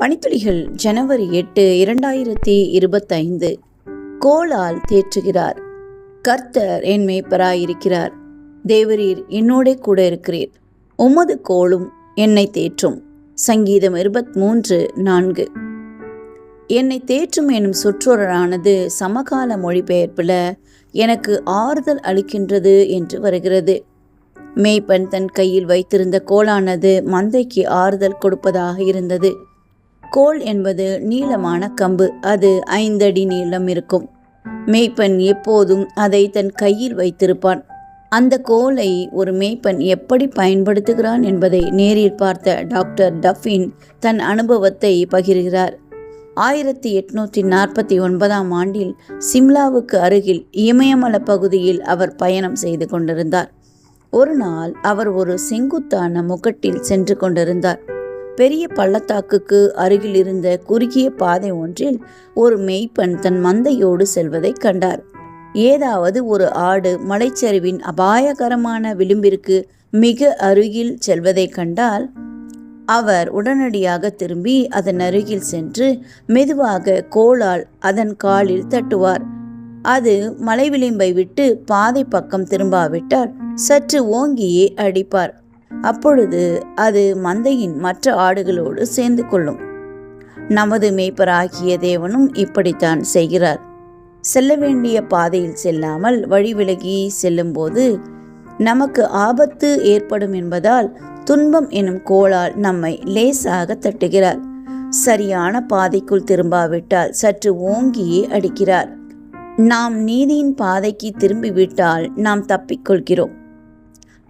பனித்துளிகள் ஜனவரி 8, 2025. கோலால் தேற்றுகிறார். கர்த்தர் என் மேய்ப்பராயிருக்கிறார். தேவரீர் என்னோடே கூட இருக்கிறீர். உமது கோலும் என்னை தேற்றும். சங்கீதம் 23:4. என்னை தேற்றும் எனும் சொற்றொடரானது சமகால மொழிபெயர்ப்பில் எனக்கு ஆறுதல் அளிக்கின்றது என்று வருகிறது. மேய்ப்பன் தன் கையில் வைத்திருந்த கோலானது மந்தைக்கு ஆறுதல் கொடுப்பதாக இருந்தது. கோல் என்பது நீளமான கம்பு. அது 5 அடி நீளம் இருக்கும். மேய்ப்பன் எப்போதும் அதை தன் கையில் வைத்திருப்பான். அந்த கோலை ஒரு மேய்ப்பன் எப்படி பயன்படுத்துகிறான் என்பதை நேரில் பார்த்த டாக்டர் டஃபின் தன் அனுபவத்தை பகிர்கிறார். 1849 ஆண்டில் சிம்லாவுக்கு அருகில் இமயமல பகுதியில் அவர் பயணம் செய்து கொண்டிருந்தார். ஒரு நாள் அவர் ஒரு செங்குத்தான முகட்டில் சென்று கொண்டிருந்தார். பெரிய பள்ளத்தாக்குக்கு அருகில் இருந்த குறுகிய பாதை ஒன்றில் ஒரு மேய்ப்பன் தன் மந்தையோடு செல்வதை கண்டார். ஏதாவது ஒரு ஆடு மலைச்சரிவின் அபாயகரமான விளிம்பிற்கு மிக அருகில் செல்வதை கண்டால் அவர் உடனடியாக திரும்பி அதன் அருகில் சென்று மெதுவாக கோலால் அதன் காலில் தட்டுவார். அது மலை விளிம்பை விட்டு பாதை பக்கம் திரும்பாவிட்டால் சற்று ஓங்கியே அடிப்பார். அப்பொழுது அது மந்தையின் மற்ற ஆடுகளோடு சேர்ந்து கொள்ளும். நமது மேய்ப்பராகிய தேவனும் இப்படித்தான் செய்கிறார். செல்ல வேண்டிய பாதையில் செல்லாமல் வழி விலகி செல்லும்போது நமக்கு ஆபத்து ஏற்படும் என்பதால் துன்பம் எனும் கோலால் நம்மை லேசாக தட்டுகிறார். சரியான பாதைக்குள் திரும்பாவிட்டால் சற்று ஓங்கியே அடிக்கிறார். நாம் நீதியின் பாதைக்கு திரும்பிவிட்டால் நாம் தப்பிக்கொள்கிறோம்.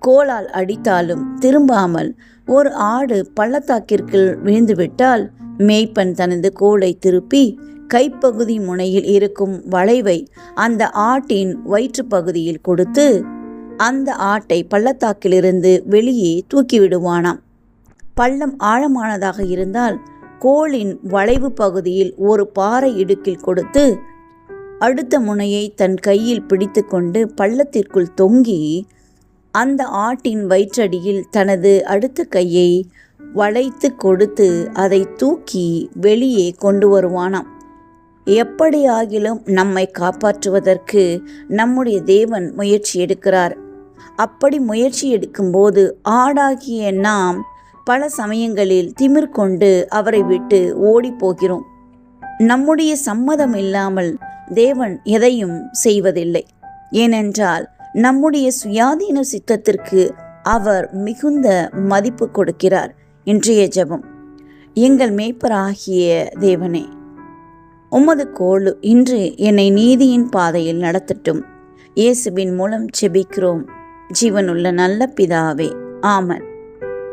கோலால் அடித்தாலும் திரும்பாமல் ஒரு ஆடு பள்ளத்தாக்கிற்குள் விழுந்துவிட்டால் மேய்ப்பன் தனது கோலை திருப்பி கைப்பகுதி முனையில் இருக்கும் வளைவை அந்த ஆட்டின் வயிற்று பகுதியில் கொடுத்து அந்த ஆட்டை பள்ளத்தாக்கிலிருந்து வெளியே தூக்கிவிடுவானாம். பள்ளம் ஆழமானதாக இருந்தால் கோலின் வளைவு பகுதியில் ஒரு பாறை இடுக்கில் கொடுத்து அடுத்த முனையை தன் கையில் பிடித்து கொண்டு பள்ளத்திற்குள் தொங்கி அந்த ஆட்டின் வயிற்றடியில் தனது அடுத்த கையை வளைத்து கொடுத்து அதை தூக்கி வெளியே கொண்டு வருவானாம். எப்படியாகிலும் நம்மை காப்பாற்றுவதற்கு நம்முடைய தேவன் முயற்சி எடுக்கிறார். அப்படி முயற்சி எடுக்கும்போது ஆடாகிய நாம் பல சமயங்களில் திமிர் கொண்டு அவரை விட்டு ஓடி போகிறோம். நம்முடைய சம்மதம் இல்லாமல் தேவன் எதையும் செய்வதில்லை. ஏனென்றால் நம்முடைய சுயாதீன சித்தத்திற்கு அவர் மிகுந்த மதிப்பு கொடுக்கிறார். இன்றைய ஜெபம். எங்கள் மேய்ப்பராகிய தேவனே, உமது கோல் இன்று என்னை நீதியின் பாதையில் நடத்தட்டும். இயேசுவின் மூலம் ஜெபிக்கிறோம் ஜீவனுள்ள நல்ல பிதாவே. ஆமென்.